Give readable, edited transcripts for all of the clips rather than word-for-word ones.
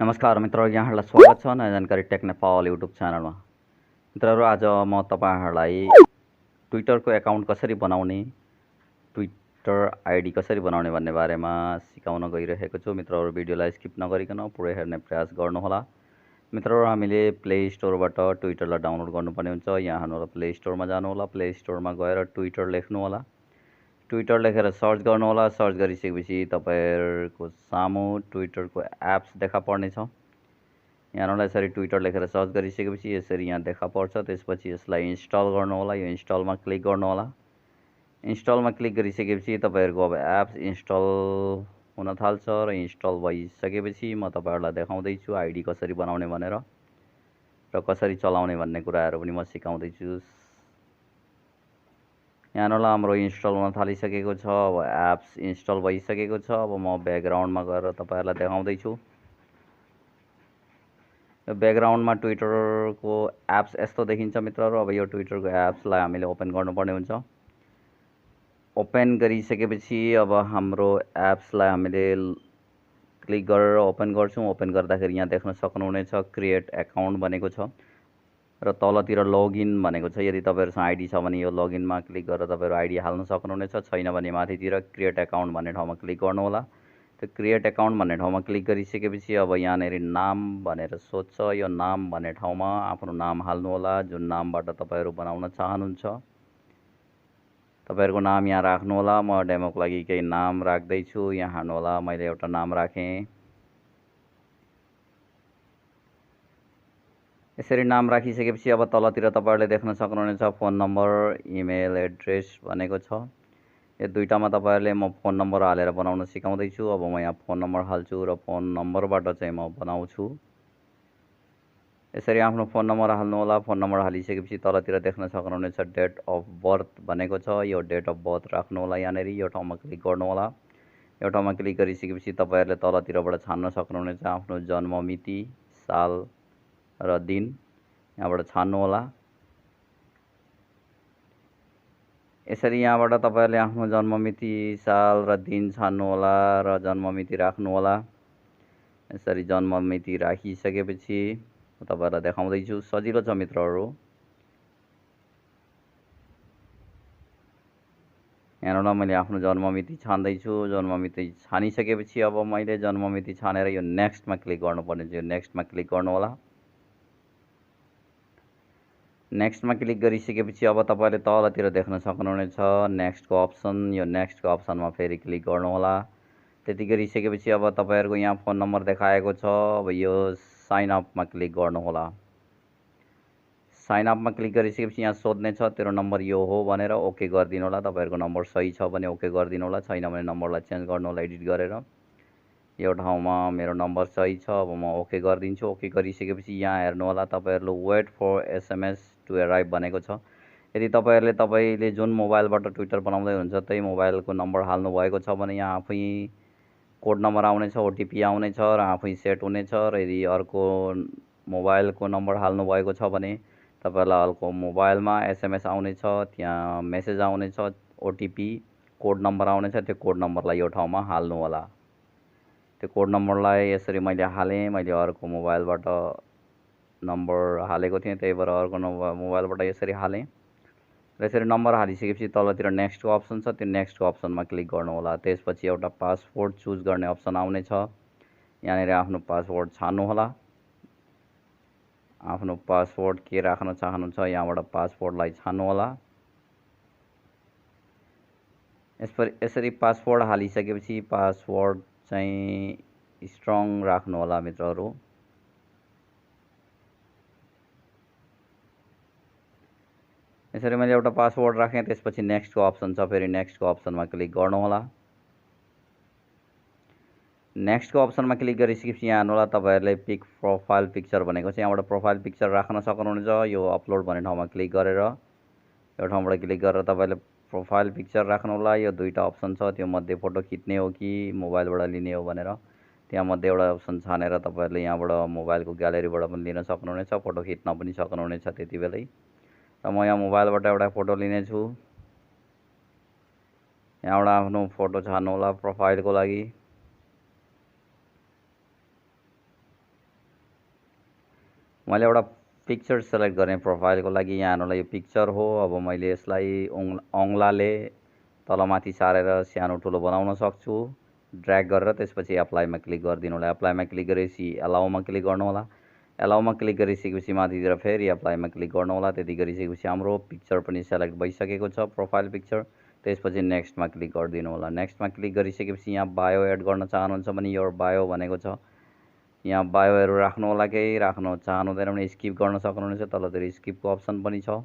नमस्कार मित्रहरू, यहाँहरूलाई स्वागत छ नयाँ जानकारी टेक्नेपाल युट्युब च्यानलमा। मित्रहरू, आज म तपाईँहरूलाई ट्विटरको एकाउन्ट कसरी बनाउने, ट्विटर आइडी कसरी बनाउने भन्ने बारेमा सिकाउन गइरहेको छु। मित्रहरू, भिडियोलाई स्किप नगरिकन पुरै हेर्ने प्रयास गर्नुहोला। मित्रहरू, हामीले प्ले स्टोरबाट ट्विटरलाई डाउनलोड गर्नुपर्ने हुन्छ। यहाँ हेर्नुहोला, प्ले स्टोरमा जानुहोला। प्ले स्टोरमा गएर ट्विटर लेख्नुहोला। ट्विटर लेखेर सर्च गर्नुहोला। सर्च गरिसकेपछि तपाईँहरूको सामु ट्विटरको एप्स देखा पर्नेछ। यहाँलाई यसरी ट्विटर लेखेर सर्च गरिसकेपछि यसरी यहाँ देखा पर्छ। त्यसपछि यसलाई इन्स्टल गर्नुहोला। यो इन्स्टलमा क्लिक गर्नुहोला। इन्स्टलमा क्लिक गरिसकेपछि तपाईँहरूको अब एप्स इन्स्टल हुन थाल्छ र इन्स्टल भइसकेपछि म तपाईँहरूलाई देखाउँदैछु आइडी कसरी बनाउने भनेर र कसरी चलाउने भन्ने कुराहरू पनि म सिकाउँदैछु। यहाँलाई हाम्रो इन्स्टल हुन थालिसकेको छ। अब एप्स इन्स्टल भइसकेको छ। अब म ब्याकग्राउन्डमा गएर तपाईँहरूलाई देखाउँदैछु। यो ब्याकग्राउन्डमा ट्विटरको एप्स यस्तो देखिन्छ मित्रहरू। अब यो ट्विटरको एप्सलाई हामीले ओपन गर्नुपर्ने हुन्छ। ओपन गरिसकेपछि अब हाम्रो एप्सलाई हामीले क्लिक गरेर ओपन गर्छौँ। ओपन गर्दाखेरि यहाँ देख्न सक्नुहुनेछ क्रिएट एकाउन्ट भनेको छ र तलतिर लगइन भनेको छ। यदि तपाईँहरूसँग आइडी छ भने यो लगइनमा क्लिक गरेर तपाईँहरू आइडी हाल्न सक्नुहुनेछ। छैन भने माथितिर क्रिएट एकाउन्ट भन्ने ठाउँमा क्लिक गर्नुहोला। त्यो क्रिएट एकाउन्ट भन्ने ठाउँमा क्लिक गरिसकेपछि अब यहाँनिर नाम भनेर सोध्छ। यो नाम भन्ने ठाउँमा आफ्नो नाम हाल्नुहोला, जुन नामबाट तपाईँहरू बनाउन चाहनुहुन्छ। तपाईँहरूको नाम यहाँ राख्नुहोला। म डेमोको लागि केही नाम राख्दैछु। यहाँ हेर्नुहोला, मैले एउटा नाम राखेँ। यसरी नाम राखिसकेपछि अब तलतिर तपाईँहरूले देख्न सक्नुहुनेछ फोन नम्बर, इमेल एड्रेस भनेको छ। यो दुईटामा तपाईँहरूले म फोन नम्बर हालेर बनाउन सिकाउँदैछु। अब म यहाँ फोन नम्बर हाल्छु र फोन नम्बरबाट चाहिँ म बनाउँछु। यसरी आफ्नो फोन नम्बर हाल्नुहोला। फोन नम्बर हालिसकेपछि तलतिर देख्न सक्नुहुनेछ डेट अफ बर्थ भनेको छ। यो डेट अफ बर्थ राख्नुहोला। यहाँनिर यो ठाउँमा क्लिक गर्नुहोला। यो ठाउँमा क्लिक गरिसकेपछि तपाईँहरूले तलतिरबाट छान्न सक्नुहुनेछ आफ्नो जन्म मिति, साल र दिन। यहाँबाट छान्नुहोला। यसरी यहाँबाट तपाईँहरूले आफ्नो जन्म मिति, साल र दिन छान्नुहोला र जन्म मिति राख्नुहोला। यसरी जन्म मिति राखिसकेपछि तपाईँहरूलाई देखाउँदैछु। सजिलो छ मित्रहरू। यहाँबाट मैले आफ्नो जन्म मिति छान्दैछु। जन्म मिति छानिसकेपछि अब मैले जन्म मिति छानेर यो नेक्स्टमा क्लिक गर्नुपर्ने छ। यो नेक्स्टमा क्लिक गर्नुहोला। नेक्स्टमा क्लिक गरिसकेपछि अब तपाईँले तलतिर देख्न सक्नुहुनेछ नेक्स्टको अप्सन। यो नेक्स्टको अप्सनमा फेरि क्लिक गर्नुहोला। त्यति गरिसकेपछि अब तपाईँहरूको यहाँ फोन नम्बर देखाएको छ। अब यो साइन अपमा क्लिक गर्नुहोला। साइन अपमा क्लिक गरिसकेपछि यहाँ सोध्ने छ तेरो नम्बर यो हो भनेर ओके गरिदिनु होला। तपाईँहरूको नम्बर सही छ भने ओके गरिदिनु होला, छैन भने नम्बरलाई चेन्ज गर्नु होला एडिट गरेर। यो ठाउँमा मेरो नम्बर सही छ। अब म ओके गरिदिन्छु। ओके गरिसकेपछि यहाँ हेर्नुहोला, तपाईँहरूले वेट फर एसएमएस टु एराइभ भनेको छ। यदि तपाईँले जुन मोबाइलबाट ट्विटर बनाउँदै हुनुहुन्छ त्यही मोबाइलको नम्बर हाल्नुभएको छ भने यहाँ आफै कोड नम्बर आउनेछ, ओटिपी आउनेछ र आफै सेट हुनेछ। र यदि अर्को मोबाइलको नम्बर हाल्नुभएको छ भने तपाईँहरूलाई अर्को मोबाइलमा एसएमएस आउनेछ, त्यहाँ मेसेज आउनेछ, ओटिपी कोड नम्बर आउनेछ। त्यो कोड नम्बरलाई यो ठाउँमा हाल्नु होला। त्यो कोड नम्बरलाई यसरी मैले हालेँ। मैले अर्को मोबाइलबाट नम्बर हालेको थिएँ, त्यही भएर अर्को मोबाइलबाट यसरी हालेँ। र यसरी नम्बर हालिसकेपछि तलतिर नेक्स्टको अप्सन छ। त्यो नेक्स्टको अप्सनमा क्लिक गर्नुहोला। त्यसपछि एउटा पासवर्ड चुज गर्ने अप्सन आउनेछ। यहाँनिर आफ्नो पासवर्ड छान्नुहोला। आफ्नो पासवर्ड के राख्न चाहनुहुन्छ यहाँबाट पासवर्डलाई छान्नुहोला। यसरी पासवर्ड हालिसकेपछि पासवर्ड चाहिँ स्ट्रङ राख्नुहोला मित्रहरू। यसरी मैले एउटा पासवर्ड राखेँ। त्यसपछि नेक्स्टको अप्सन छ, फेरि नेक्स्टको अप्सनमा क्लिक गर्नुहोला। नेक्स्टको अप्सनमा क्लिक गरिसकेपछि यहाँ हेर्नुहोला, तपाईँहरूले पिक प्रोफाइल पिक्चर भनेको छ। यहाँबाट प्रोफाइल पिक्चर राख्न सक्नुहुनेछ। यो अपलोड भन्ने ठाउँमा क्लिक गरेर यो ठाउँबाट क्लिक गरेर तपाईँले प्रोफाइल पिक्चर राख्नुहोला। यो दुईवटा अप्सन छ, त्यो मध्ये फोटो खिच्ने हो कि मोबाइलबाट लिने हो भनेर त्यहाँ मध्ये एउटा अप्सन छानेर तपाईँहरूले यहाँबाट मोबाइलको ग्यालेरीबाट पनि लिन सक्नुहुनेछ, फोटो खिच्न पनि सक्नुहुनेछ त्यति बेलै। र म यहाँ मोबाइलबाट एउटा फोटो लिनेछु। यहाँबाट आफ्नो फोटो छान्नुहोला प्रोफाइलको लागि। मैले एउटा पिक्चर सेलेक्ट गरेँ प्रोफाइलको लागि। यहाँ हेर्नुलाई यो पिक्चर हो। अब मैले यसलाई औँलाले तलमाथि सारेर सानो ठुलो बनाउन सक्छु ड्र्याग गरेर। त्यसपछि एप्लाईमा क्लिक गरिदिनु होला। एप्लाईमा क्लिक गरेपछि एलाउमा क्लिक गर्नु होला। एलाउमा क्लिक गरिसकेपछि माथितिर फेरि एप्लाईमा क्लिक गर्नु होला। त्यति गरिसकेपछि हाम्रो पिक्चर पनि सेलेक्ट भइसकेको छ, प्रोफाइल पिक्चर। त्यसपछि नेक्स्टमा क्लिक गरिदिनु होला। नेक्स्टमा क्लिक गरिसकेपछि यहाँ बायो एड गर्न चाहनुहुन्छ भने यो बायो भनेको छ, यहाँ बायोहरू राख्नु होला। केही राख्नु चाहनुहुँदैन भने स्किप गर्न सक्नुहुनेछ। तलतिर स्किपको अप्सन पनि छ,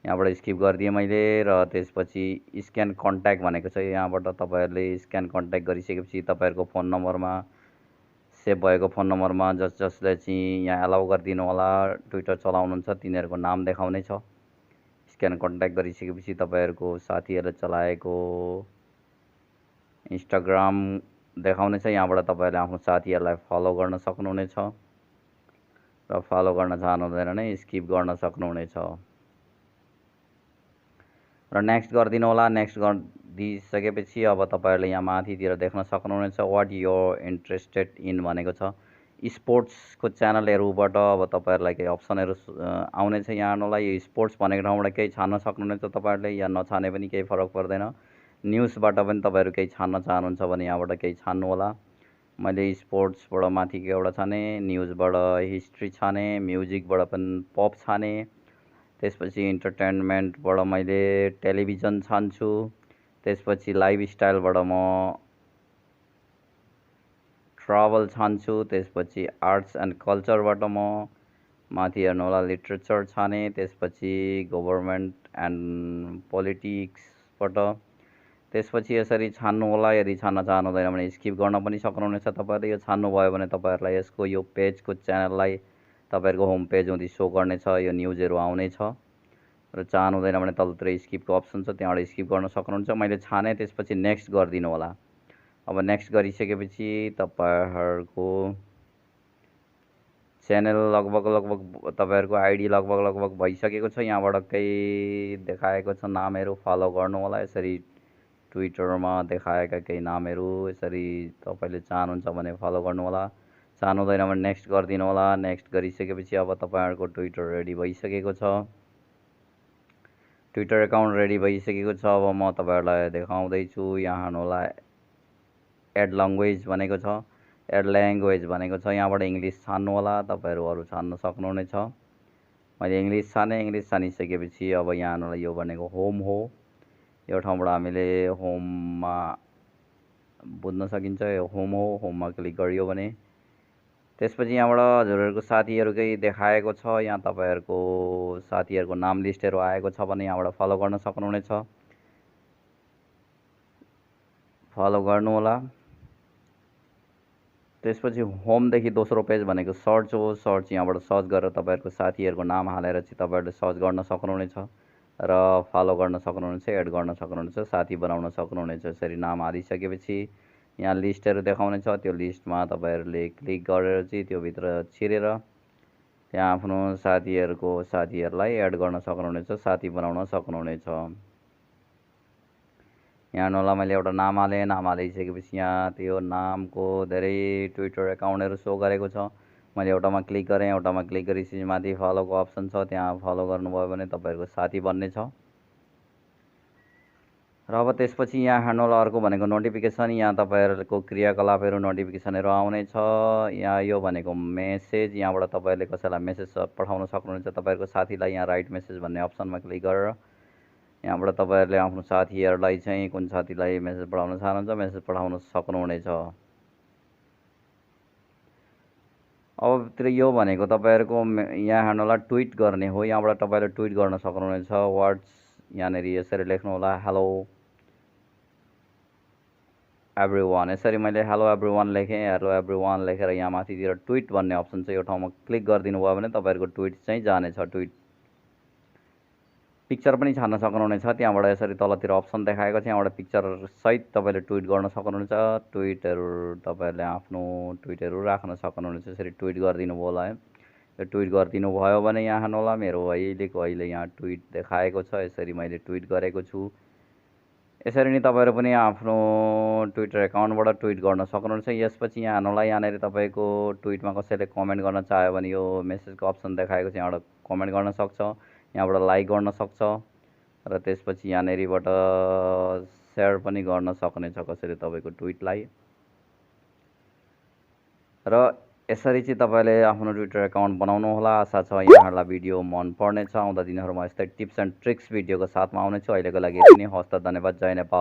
यहाँबाट स्किप गरिदिएँ मैले। र त्यसपछि स्क्यान कन्ट्याक्ट भनेको छ, यहाँबाट तपाईँहरूले स्क्यान कन्ट्याक्ट गरिसकेपछि तपाईँहरूको फोन नम्बरमा सेभ भएको फोन नम्बरमा जसले चाहिँ यहाँ एलाउ गरिदिनु होला, ट्विटर चलाउनुहुन्छ तिनीहरूको नाम देखाउने छ। स्क्यान कन्ट्याक्ट गरिसकेपछि तपाईँहरूको साथीहरूले चलाएको इन्स्टाग्राम देखाउनेछ। यहाँबाट तपाईँहरूले आफ्नो साथीहरूलाई फलो गर्न सक्नुहुनेछ र फलो गर्न चाहनुहुँदैन भने स्किप गर्न सक्नुहुनेछ र नेक्स्ट गरिदिनु होला। नेक्स्ट गरिदिइसकेपछि अब तपाईँहरूले यहाँ माथितिर देख्न सक्नुहुनेछ वाट युर इन्ट्रेस्टेड इन भनेको छ। स्पोर्ट्सको च्यानलहरूबाट अब तपाईँहरूलाई केही अप्सनहरू आउनेछ। यहाँ हेर्नुलाई यो स्पोर्ट्स भनेको ठाउँबाट केही छान्न सक्नुहुनेछ तपाईँहरूले, या नछाने पनि केही फरक पर्दैन। न्युजबाट पनि तपाईँहरू केही छान्न चाहनुहुन्छ भने यहाँबाट केही छान्नु होला। मैले स्पोर्ट्सबाट माथिको एउटा छाने, न्युजबाट हिस्ट्री छाने, म्युजिकबाट पनि पप छाने। त्यसपछि इन्टरटेनमेन्टबाट मैले टेलिभिजन छान्छु। त्यसपछि लाइफस्टाइलबाट म ट्राभल छान्छु। त्यसपछि आर्ट्स एन्ड कल्चरबाट म माथि हेर्नु होला लिटरेचर छाने। त्यसपछि गभर्मेन्ट एन्ड पोलिटिक्सबाट। त्यसपछि यसरी छान्नु होला। यदि छान्न चाहनुहुँदैन भने स्किप गर्न पनि सक्नुहुनेछ तपाईँहरूले। यो छान्नुभयो भने तपाईँहरूलाई यसको यो पेजको च्यानललाई तपाईँहरूको होम पेज हुँदै सो गर्नेछ, यो न्युजहरू आउनेछ। र चाहनुहुँदैन भने तलतिर स्किपको अप्सन छ, त्यहाँबाट स्किप गर्न सक्नुहुन्छ। मैले छाने, त्यसपछि नेक्स्ट गरिदिनु होला। अब नेक्स्ट गरिसकेपछि तपाईँहरूको च्यानल लगभग तपाईँहरूको आइडी लगभग भइसकेको छ। यहाँबाट केही देखाएको छ नामहरू, फलो गर्नु होला। यसरी ट्विटरमा देखाएका केही नामहरू यसरी तपाईँले चाहनुहुन्छ भने फलो गर्नु होला। चाहनुहुँदैन भने नेक्स्ट गरिदिनु होला। नेक्स्ट गरिसकेपछि अब तपाईँहरूको ट्विटर रेडी भइसकेको छ, ट्विटर एकाउन्ट रेडी भइसकेको छ। अब म तपाईँहरूलाई देखाउँदैछु। यहाँ हेर्नु होला एड ल्याङ्ग्वेज भनेको छ, एड ल्याङ्ग्वेज भनेको छ। यहाँबाट इङ्ग्लिस छान्नु होला, तपाईँहरू अरू छान्न सक्नुहुनेछ। मैले इङ्ग्लिस छाने। इङ्ग्लिस छानिसकेपछि अब यहाँ हेर्नु होला यो भनेको होम हो। यो ठाउँबाट हामीले होममा बुझ्न सकिन्छ, यो होम हो। होममा क्लिक गरियो भने त्यसपछि यहाँबाट हजुरहरूको साथीहरूकै देखाएको छ। यहाँ तपाईँहरूको साथीहरूको नाम लिस्टहरू आएको छ भने यहाँबाट फलो गर्न सक्नुहुनेछ, फलो गर्नु होला। त्यसपछि होमदेखि दोस्रो पेज भनेको सर्च हो। सर्च यहाँबाट सर्च गरेर तपाईँहरूको साथीहरूको नाम हालेर चाहिँ तपाईँहरूले सर्च गर्न सक्नुहुनेछ र फलो गर्न सक्नुहुनेछ, एड गर्न सक्नुहुनेछ, साथी बनाउन सक्नुहुनेछ। यसरी नाम हालिसकेपछि यहाँ लिस्टहरू देखाउनेछ। त्यो लिस्टमा तपाईँहरूले क्लिक गरेर चाहिँ त्योभित्र छिरेर त्यहाँ आफ्नो साथीहरूलाई एड गर्न सक्नुहुनेछ, साथी बनाउन सक्नुहुनेछ। यहाँ हेर्नु होला मैले एउटा नाम हालेँ। नाम हालिसकेपछि यहाँ त्यो नामको धेरै ट्विटर एकाउन्टहरू सो गरेको छ। मैले एउटामा क्लिक गरेँ। एउटामा क्लिक गरेपछि माथि फलोको अप्सन छ, त्यहाँ फलो गर्नुभयो भने तपाईँहरूको साथी बन्ने छ। र अब त्यसपछि यहाँ हेर्नु होला अर्को भनेको नोटिफिकेसन। यहाँ तपाईँहरूको क्रियाकलापहरू नोटिफिकेसनहरू आउनेछ। यहाँ यो भनेको मेसेज, यहाँबाट तपाईँहरूले कसैलाई मेसेज पठाउन सक्नुहुन्छ। तपाईँहरूको साथीलाई यहाँ राइट मेसेज भन्ने अप्सनमा क्लिक गरेर यहाँबाट तपाईँहरूले आफ्नो साथीहरूलाई चाहिँ कुन साथीलाई मेसेज पठाउन चाहनुहुन्छ मेसेज पठाउन सक्नुहुनेछ। अब यो भनेको तपाईँहरूको यहाँ हेर्नु होला ट्विट गर्ने हो। यहाँबाट तपाईँले ट्विट गर्न सक्नुहुनेछ। वर्ड्स यहाँनिर यसरी लेख्नु होला, हेलो एभ्रिवान। यसरी मैले हेलो एभ्रिवान लेखेँ। हेलो एभ्रिवान लेखेर यहाँ माथितिर ट्विट भन्ने अप्सन छ, यो ठाउँमा क्लिक गरिदिनु भयो भने तपाईँहरूको ट्विट चाहिँ जानेछ। ट्विट पिक्चर पनि छान्न सक्नुहुनेछ। त्यहाँबाट यसरी तलतिर अप्सन देखाएको छ, यहाँबाट पिक्चर सहित तपाईँले ट्विट गर्न सक्नुहुनेछ। ट्विटहरू तपाईँहरूले आफ्नो ट्विटहरू राख्न सक्नुहुनेछ। यसरी ट्विट गरिदिनु भयो होला। यो ट्विट गरिदिनु भयो भने यहाँ हेर्नु होला मेरो अहिले यहाँ ट्विट देखाएको छ। यसरी मैले ट्विट गरेको छु। यसरी नै तपाईँहरू पनि आफ्नो ट्विटर एकाउन्टबाट ट्विट गर्न सक्नुहुन्छ। यसपछि यहाँ हेर्नुहोला, यहाँनिर तपाईँको ट्विटमा कसैले कमेन्ट गर्न चाह्यो भने यो मेसेजको अप्सन देखाएको छ, यहाँबाट कमेन्ट गर्न सक्छ, यहाँबाट लाइक गर्न सक्छ र त्यसपछि यहाँनिरबाट सेयर पनि गर्न सक्नेछ कसैले तपाईँको ट्विटलाई। र यसरी चाहिँ तपाईँले आफ्नो ट्विटर एकाउन्ट बनाउनु होला। आशा छ यहाँहरूलाई भिडियो मन पर्नेछ। आउँदा दिनहरूमा यस्तै टिप्स एन्ड ट्रिक्स भिडियोको साथमा आउनेछु। अहिलेको लागि यति नै। हवस् त, धन्यवाद। जय नेपाल।